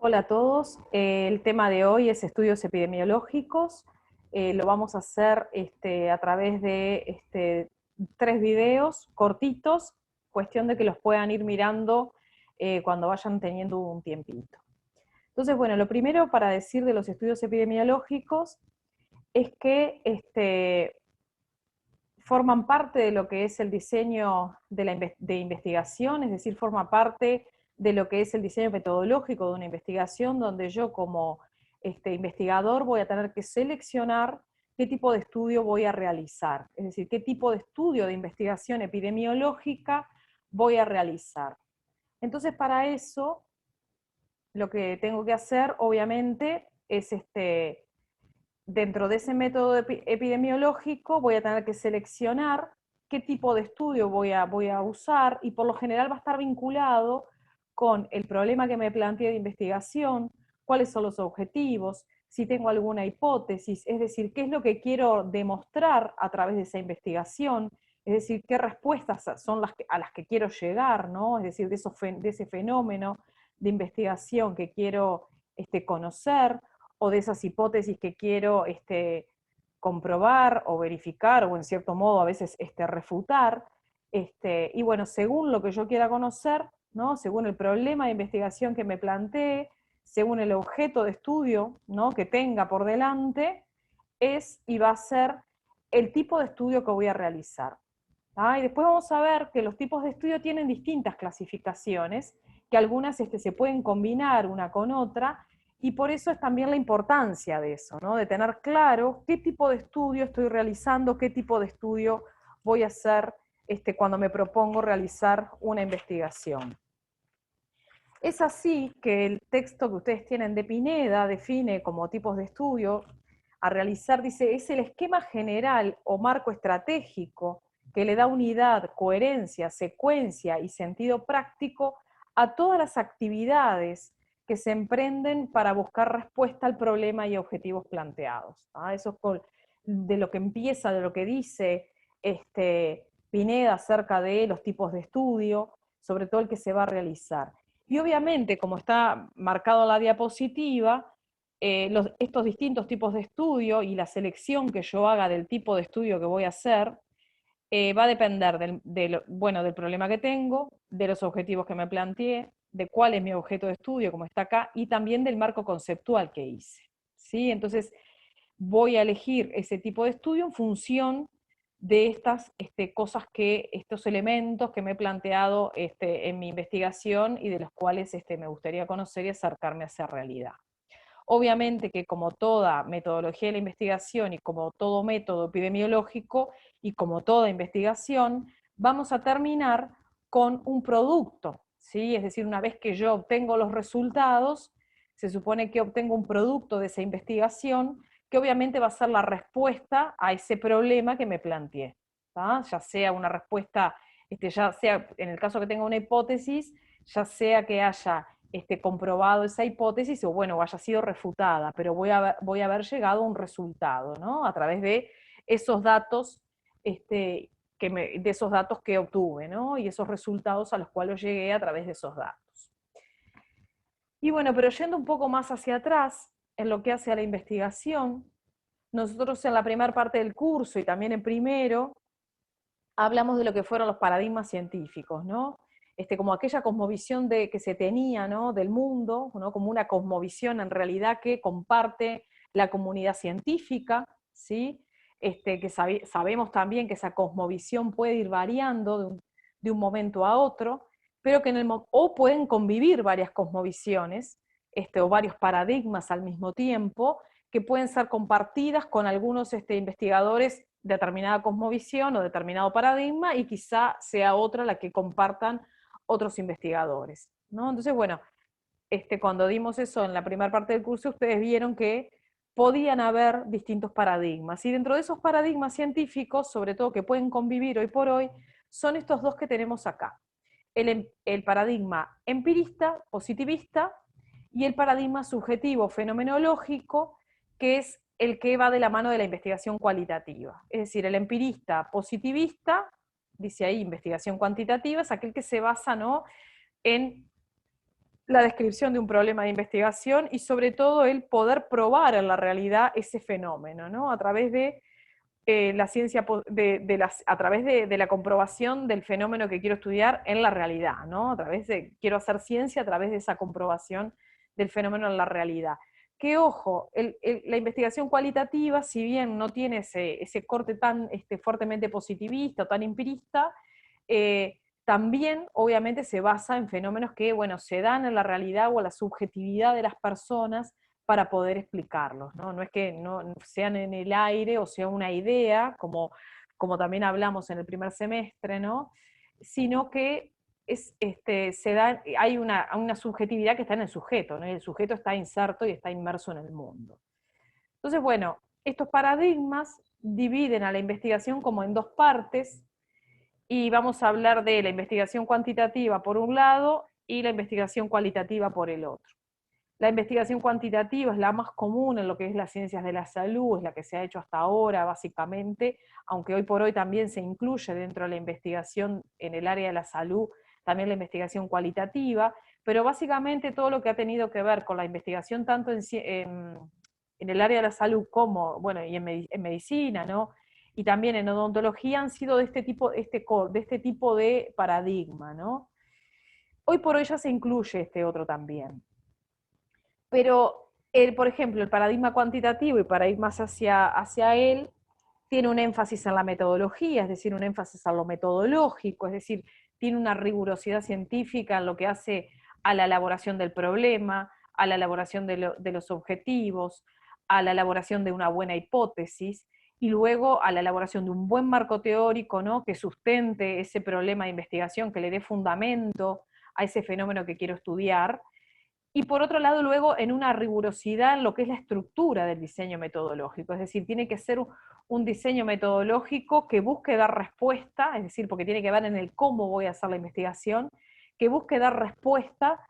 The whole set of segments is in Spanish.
Hola a todos, el tema de hoy es estudios epidemiológicos. Lo vamos a hacer a través de 3 videos cortitos, cuestión de que los puedan ir mirando cuando vayan teniendo un tiempito. Entonces, bueno, lo primero para decir de los estudios epidemiológicos es que forman parte de lo que es el diseño de investigación, es decir, forma parte de lo que es el diseño metodológico de una investigación, donde yo como investigador voy a tener que seleccionar qué tipo de estudio voy a realizar, es decir, qué tipo de estudio de investigación epidemiológica voy a realizar. Entonces, para eso, lo que tengo que hacer, obviamente, es dentro de ese método epidemiológico voy a tener que seleccionar qué tipo de estudio voy a usar, y por lo general va a estar vinculado con el problema que me planteé de investigación, cuáles son los objetivos, si tengo alguna hipótesis, es decir, qué es lo que quiero demostrar a través de esa investigación, es decir, qué respuestas son a las que quiero llegar, ¿no? Es decir, de ese fenómeno de investigación que quiero conocer, o de esas hipótesis que quiero comprobar o verificar, o en cierto modo a veces refutar. Y bueno, según lo que yo quiera conocer, ¿no? Según el problema de investigación que me plantee, según el objeto de estudio, ¿no?, que tenga por delante, es y va a ser el tipo de estudio que voy a realizar. ¿Ah? Y después vamos a ver que los tipos de estudio tienen distintas clasificaciones, que algunas se pueden combinar una con otra, y por eso es también la importancia de eso, ¿no? De tener claro qué tipo de estudio estoy realizando, qué tipo de estudio voy a hacer cuando me propongo realizar una investigación. Es así que el texto que ustedes tienen de Pineda define como tipos de estudio a realizar, dice, es el esquema general o marco estratégico que le da unidad, coherencia, secuencia y sentido práctico a todas las actividades que se emprenden para buscar respuesta al problema y objetivos planteados. Eso es de lo que empieza, de lo que dice Pineda acerca de los tipos de estudio, sobre todo el que se va a realizar. Y obviamente, como está marcado en la diapositiva, estos distintos tipos de estudio y la selección que yo haga del tipo de estudio que voy a hacer, va a depender del problema que tengo, de los objetivos que me planteé, de cuál es mi objeto de estudio, como está acá, y también del marco conceptual que hice. ¿Sí? Entonces, voy a elegir ese tipo de estudio en función de estas estos elementos que me he planteado en mi investigación, y de los cuales me gustaría conocer y acercarme a esa realidad. Obviamente que, como toda metodología de la investigación y como todo método epidemiológico y como toda investigación, vamos a terminar con un producto, ¿sí? Es decir, una vez que yo obtengo los resultados, se supone que obtengo un producto de esa investigación que obviamente va a ser la respuesta a ese problema que me planteé, ¿tá? Ya sea una respuesta, ya sea en el caso que tenga una hipótesis, ya sea que haya comprobado esa hipótesis, o bueno, haya sido refutada, pero voy a haber llegado a un resultado, ¿no? A través de esos datos, de esos datos que obtuve, ¿no? Y esos resultados a los cuales llegué a través de esos datos. Y bueno, pero yendo un poco más hacia atrás, en lo que hace a la investigación, nosotros en la primera parte del curso y también en primero, hablamos de lo que fueron los paradigmas científicos, ¿no? Como aquella cosmovisión que se tenía, ¿no?, del mundo, ¿no?, como una cosmovisión en realidad que comparte la comunidad científica, ¿sí? Que sabemos también que esa cosmovisión puede ir variando de un momento a otro, pero que o pueden convivir varias cosmovisiones, o varios paradigmas al mismo tiempo, que pueden ser compartidas con algunos investigadores de determinada cosmovisión o determinado paradigma, y quizá sea otra la que compartan otros investigadores, ¿no? Entonces, bueno, cuando dimos eso en la primera parte del curso, ustedes vieron que podían haber distintos paradigmas, y dentro de esos paradigmas científicos, sobre todo que pueden convivir hoy por hoy, son estos dos que tenemos acá. El paradigma empirista, positivista, y el paradigma subjetivo, fenomenológico, que es el que va de la mano de la investigación cualitativa. Es decir, el empirista positivista, dice ahí investigación cuantitativa, es aquel que se basa, ¿no?, en la descripción de un problema de investigación y sobre todo el poder probar en la realidad ese fenómeno, ¿no? A través de la ciencia, a través de la comprobación del fenómeno que quiero estudiar en la realidad, ¿no? A través de, quiero hacer ciencia a través de esa comprobación del fenómeno en la realidad. Que ojo, la investigación cualitativa, si bien no tiene ese corte tan fuertemente positivista o tan empirista, también obviamente se basa en fenómenos que, bueno, se dan en la realidad o en la subjetividad de las personas para poder explicarlos, ¿no? No es que no sean en el aire o sea una idea, como también hablamos en el primer semestre, ¿no? Sino que hay una subjetividad que está en el sujeto, ¿no? Y el sujeto está inserto y está inmerso en el mundo. Entonces, bueno, estos paradigmas dividen a la investigación como en dos partes, y vamos a hablar de la investigación cuantitativa por un lado y la investigación cualitativa por el otro. La investigación cuantitativa es la más común en lo que es las ciencias de la salud, es la que se ha hecho hasta ahora básicamente, aunque hoy por hoy también se incluye dentro de la investigación en el área de la salud, también la investigación cualitativa, pero básicamente todo lo que ha tenido que ver con la investigación tanto en el área de la salud como, bueno, y en medicina, ¿no? Y también en odontología han sido de este tipo de paradigma, ¿no? Hoy por hoy ya se incluye este otro también. Pero, por ejemplo, el paradigma cuantitativo y paradigmas hacia él tiene un énfasis en la metodología, es decir, un énfasis en lo metodológico, es decir, tiene una rigurosidad científica en lo que hace a la elaboración del problema, a la elaboración de los objetivos, a la elaboración de una buena hipótesis, y luego a la elaboración de un buen marco teórico, ¿no? Que sustente ese problema de investigación, que le dé fundamento a ese fenómeno que quiero estudiar, y por otro lado luego en una rigurosidad en lo que es la estructura del diseño metodológico, es decir, tiene que ser un diseño metodológico que busque dar respuesta, es decir, porque tiene que ver en el cómo voy a hacer la investigación, que busque dar respuesta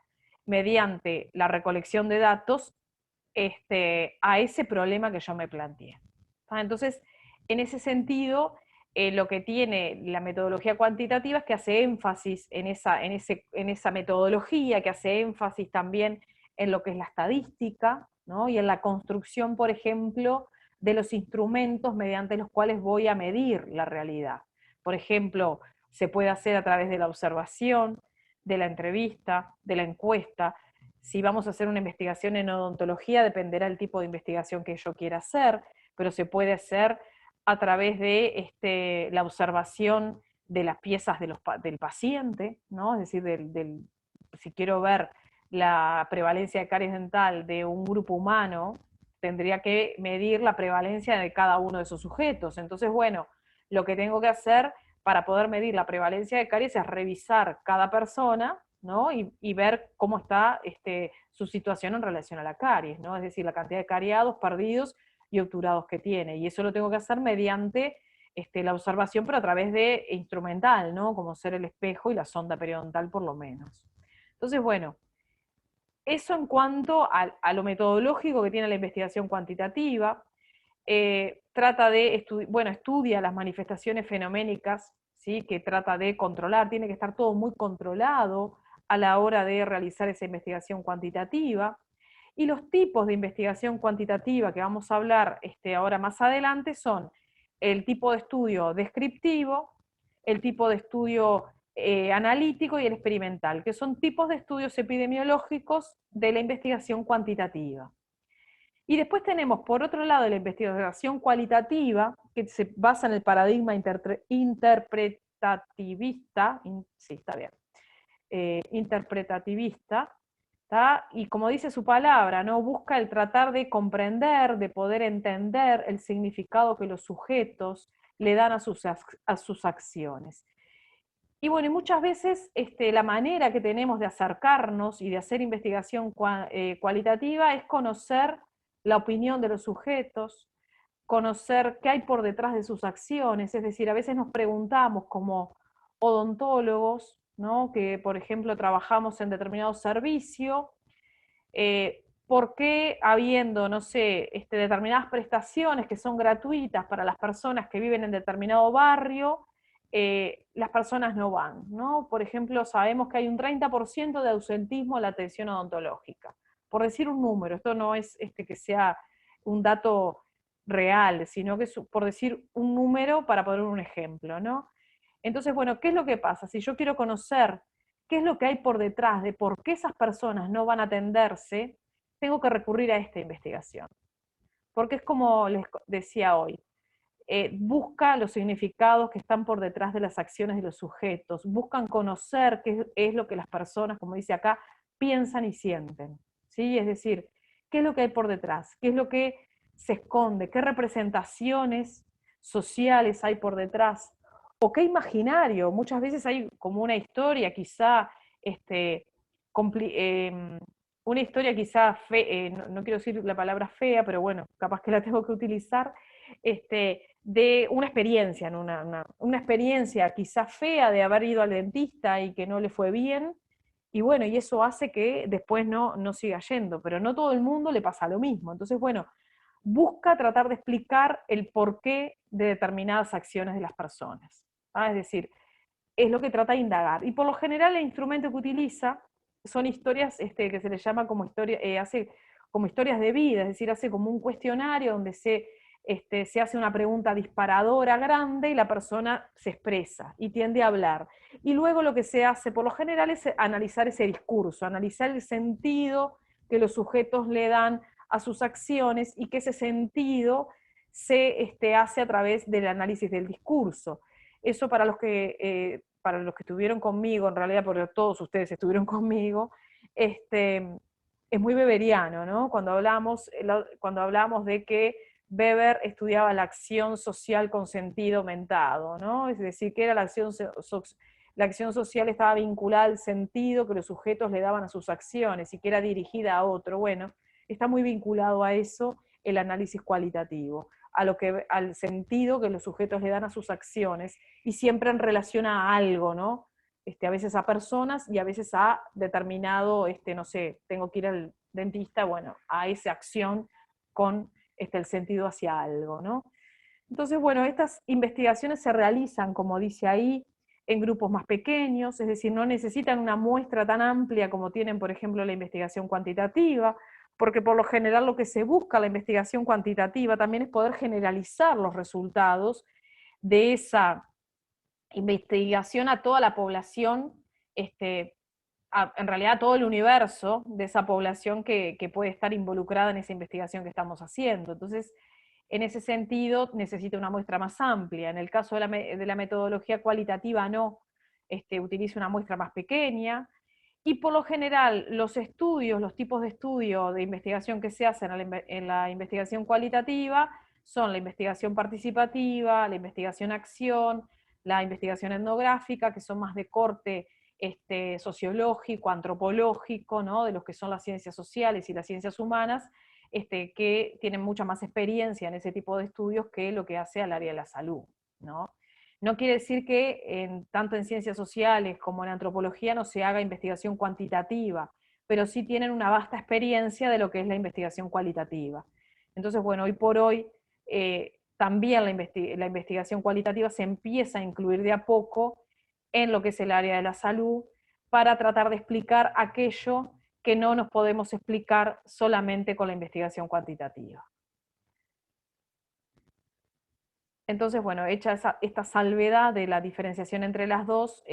mediante la recolección de datos a ese problema que yo me planteé. Entonces, en ese sentido, lo que tiene la metodología cuantitativa es que hace énfasis en esa metodología, que hace énfasis también en lo que es la estadística, ¿no? Y en la construcción, por ejemplo, de los instrumentos mediante los cuales voy a medir la realidad. Por ejemplo, se puede hacer a través de la observación, de la entrevista, de la encuesta. Si vamos a hacer una investigación en odontología, dependerá del tipo de investigación que yo quiera hacer, pero se puede hacer a través de la observación de las piezas del paciente, ¿no? Es decir, si quiero ver la prevalencia de caries dental de un grupo humano, tendría que medir la prevalencia de cada uno de esos sujetos. Entonces, bueno, lo que tengo que hacer para poder medir la prevalencia de caries es revisar cada persona, ¿no? Y ver cómo está su situación en relación a la caries, ¿no? Es decir, la cantidad de cariados, perdidos y obturados que tiene. Y eso lo tengo que hacer mediante la observación, pero a través de instrumental, ¿no? Como ser el espejo y la sonda periodontal por lo menos. Entonces, bueno, eso en cuanto a lo metodológico que tiene la investigación cuantitativa. Trata de, estudia las manifestaciones fenoménicas, ¿sí? Que trata de controlar, tiene que estar todo muy controlado a la hora de realizar esa investigación cuantitativa. Y los tipos de investigación cuantitativa que vamos a hablar ahora más adelante son el tipo de estudio descriptivo, el tipo de estudio analítico y el experimental, que son tipos de estudios epidemiológicos de la investigación cuantitativa. Y después tenemos, por otro lado, la investigación cualitativa, que se basa en el paradigma interpretativista, sí, está bien, interpretativista, ¿tá? Y como dice su palabra, ¿no? Busca el tratar de comprender, de poder entender el significado que los sujetos le dan a sus acciones. Y bueno, y muchas veces la manera que tenemos de acercarnos y de hacer investigación cualitativa es conocer la opinión de los sujetos, conocer qué hay por detrás de sus acciones, es decir, a veces nos preguntamos como odontólogos, ¿no? Que por ejemplo trabajamos en determinado servicio, ¿por qué habiendo, no sé, determinadas prestaciones que son gratuitas para las personas que viven en determinado barrio, las personas no van, ¿no? Por ejemplo, sabemos que hay un 30% de ausentismo en la atención odontológica. Por decir un número, esto no es que sea un dato real, sino que es por decir un número para poner un ejemplo, ¿no? Entonces, bueno, ¿qué es lo que pasa? Si yo quiero conocer qué es lo que hay por detrás de por qué esas personas no van a atenderse, tengo que recurrir a esta investigación. Porque es como les decía hoy, busca los significados que están por detrás de las acciones de los sujetos, buscan conocer qué es lo que las personas, como dice acá, piensan y sienten, ¿sí? Es decir, qué es lo que hay por detrás, qué es lo que se esconde, qué representaciones sociales hay por detrás, o qué imaginario, muchas veces hay como una historia quizá, este, una historia quizá, no quiero decir la palabra fea, pero bueno, capaz que la tengo que utilizar, de una experiencia, ¿no? Una experiencia quizás fea de haber ido al dentista y que no le fue bien, y bueno, y eso hace que después no siga yendo, pero no todo el mundo le pasa lo mismo. Entonces, bueno, busca tratar de explicar el porqué de determinadas acciones de las personas. ¿Ah? Es decir, es lo que trata de indagar. Y por lo general el instrumento que utiliza son historias que se le llama como historia, hace como historias de vida, es decir, hace como un cuestionario donde se hace una pregunta disparadora grande y la persona se expresa y tiende a hablar. Y luego lo que se hace por lo general es analizar ese discurso, analizar el sentido que los sujetos le dan a sus acciones y que ese sentido se hace a través del análisis del discurso. Eso para los que estuvieron conmigo, en realidad porque todos ustedes estuvieron conmigo, es muy weberiano, ¿no? Cuando hablamos de que Weber estudiaba la acción social con sentido aumentado, ¿no? Es decir, que era la acción social estaba vinculada al sentido que los sujetos le daban a sus acciones y que era dirigida a otro. Bueno, está muy vinculado a eso el análisis cualitativo, al sentido que los sujetos le dan a sus acciones y siempre en relación a algo, ¿no? A veces a personas y a veces a determinado, no sé, tengo que ir al dentista, bueno, a esa acción con el sentido hacia algo, ¿no? Entonces, bueno, estas investigaciones se realizan, como dice ahí, en grupos más pequeños, es decir, no necesitan una muestra tan amplia como tienen, por ejemplo, la investigación cuantitativa, porque por lo general lo que se busca en la investigación cuantitativa también es poder generalizar los resultados de esa investigación a toda la población, en realidad a todo el universo de esa población que puede estar involucrada en esa investigación que estamos haciendo. Entonces, en ese sentido, necesita una muestra más amplia. En el caso de la metodología cualitativa, no, utiliza una muestra más pequeña, y por lo general, los estudios, los tipos de estudio de investigación que se hacen en la investigación cualitativa son la investigación participativa, la investigación acción, la investigación etnográfica, que son más de corte sociológico, antropológico, ¿no? De los que son las ciencias sociales y las ciencias humanas, que tienen mucha más experiencia en ese tipo de estudios que lo que hace al área de la salud, ¿no? No quiere decir que tanto en ciencias sociales como en antropología no se haga investigación cuantitativa, pero sí tienen una vasta experiencia de lo que es la investigación cualitativa. Entonces, bueno, hoy por hoy también la investigación cualitativa se empieza a incluir de a poco en lo que es el área de la salud para tratar de explicar aquello que no nos podemos explicar solamente con la investigación cuantitativa. Entonces, bueno, hecha esta salvedad de la diferenciación entre las dos,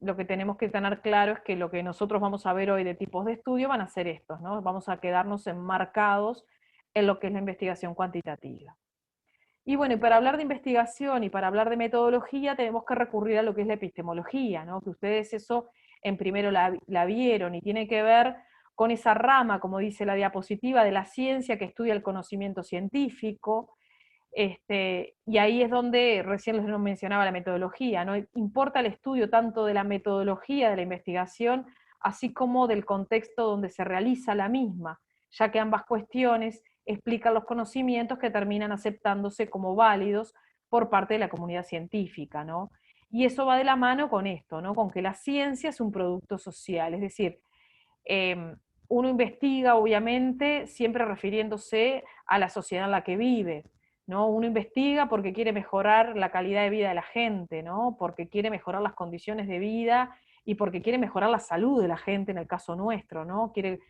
lo que tenemos que tener claro es que lo que nosotros vamos a ver hoy de tipos de estudio van a ser estos, ¿no? Vamos a quedarnos enmarcados en lo que es la investigación cuantitativa. Y bueno, y para hablar de investigación y para hablar de metodología tenemos que recurrir a lo que es la epistemología, ¿no? Que ustedes eso en primero la vieron y tiene que ver con esa rama, como dice la diapositiva, de la ciencia que estudia el conocimiento científico, y ahí es donde recién les mencionaba la metodología, ¿no? Importa el estudio tanto de la metodología de la investigación, así como del contexto donde se realiza la misma, ya que ambas cuestiones explican los conocimientos que terminan aceptándose como válidos por parte de la comunidad científica, ¿no? Y eso va de la mano con esto, ¿no? Con que la ciencia es un producto social, es decir, uno investiga, obviamente, siempre refiriéndose a la sociedad en la que vive, ¿no? Uno investiga porque quiere mejorar la calidad de vida de la gente, ¿no? Porque quiere mejorar las condiciones de vida y porque quiere mejorar la salud de la gente en el caso nuestro, ¿no? Quiere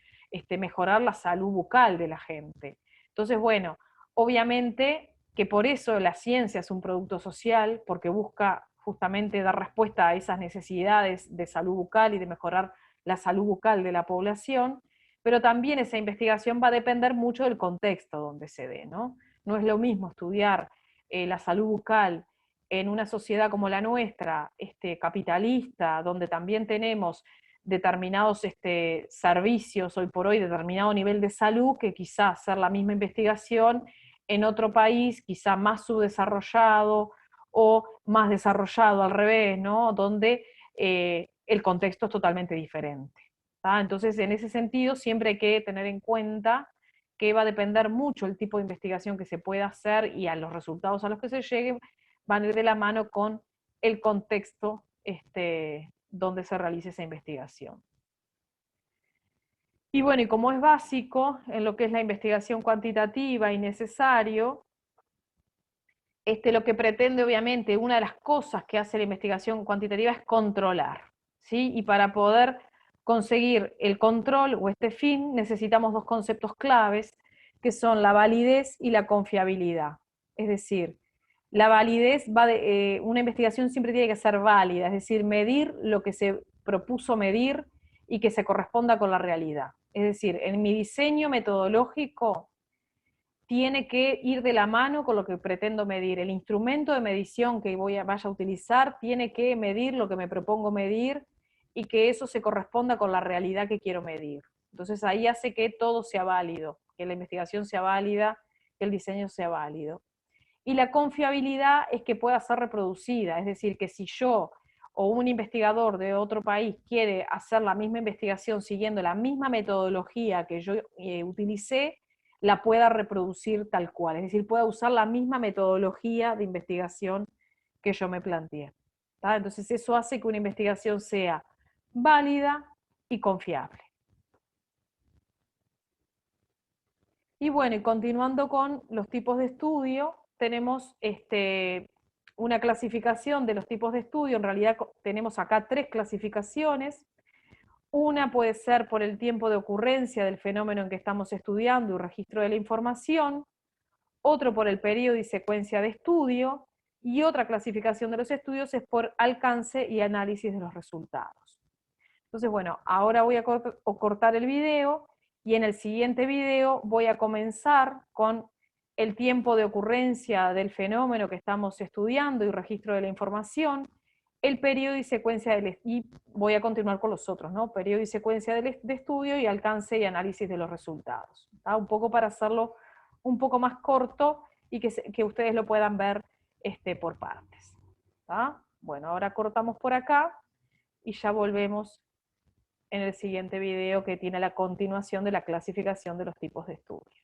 mejorar la salud bucal de la gente. Entonces, bueno, obviamente que por eso la ciencia es un producto social, porque busca justamente dar respuesta a esas necesidades de salud bucal y de mejorar la salud bucal de la población, pero también esa investigación va a depender mucho del contexto donde se dé, ¿no? No es lo mismo estudiar la salud bucal en una sociedad como la nuestra, capitalista, donde también tenemos determinados servicios hoy por hoy, determinado nivel de salud, que quizás hacer la misma investigación en otro país, quizá más subdesarrollado o más desarrollado al revés, ¿no? Donde el contexto es totalmente diferente. ¿tá? Entonces, en ese sentido, siempre hay que tener en cuenta que va a depender mucho el tipo de investigación que se pueda hacer y a los resultados a los que se llegue van a ir de la mano con el contexto donde se realice esa investigación. Y bueno, y como es básico en lo que es la investigación cuantitativa y necesario, lo que pretende obviamente, una de las cosas que hace la investigación cuantitativa es controlar, ¿sí? Y para poder conseguir el control o este fin necesitamos dos conceptos claves, que son la validez y la confiabilidad. Es decir, la validez una investigación siempre tiene que ser válida, es decir, medir lo que se propuso medir y que se corresponda con la realidad. Es decir, en mi diseño metodológico tiene que ir de la mano con lo que pretendo medir. El instrumento de medición que vaya a utilizar tiene que medir lo que me propongo medir y que eso se corresponda con la realidad que quiero medir. Entonces ahí hace que todo sea válido, que la investigación sea válida, que el diseño sea válido. Y la confiabilidad es que pueda ser reproducida, es decir, que si yo o un investigador de otro país quiere hacer la misma investigación siguiendo la misma metodología que yo utilicé, la pueda reproducir tal cual, es decir, pueda usar la misma metodología de investigación que yo me planteé. ¿tá? Entonces eso hace que una investigación sea válida y confiable. Y bueno, y continuando con los tipos de estudio, tenemos una clasificación de los tipos de estudio. En realidad tenemos acá tres clasificaciones. Una puede ser por el tiempo de ocurrencia del fenómeno en que estamos estudiando y registro de la información, otro por el periodo y secuencia de estudio, y otra clasificación de los estudios es por alcance y análisis de los resultados. Entonces, bueno, ahora voy a cortar el video y en el siguiente video voy a comenzar con el tiempo de ocurrencia del fenómeno que estamos estudiando y registro de la información, el periodo y secuencia y voy a continuar con los otros, ¿no? Periodo y secuencia de estudio y alcance y análisis de los resultados. ¿tá? Un poco para hacerlo un poco más corto y que ustedes lo puedan ver por partes. ¿tá? Bueno, ahora cortamos por acá y ya volvemos en el siguiente video que tiene la continuación de la clasificación de los tipos de estudio.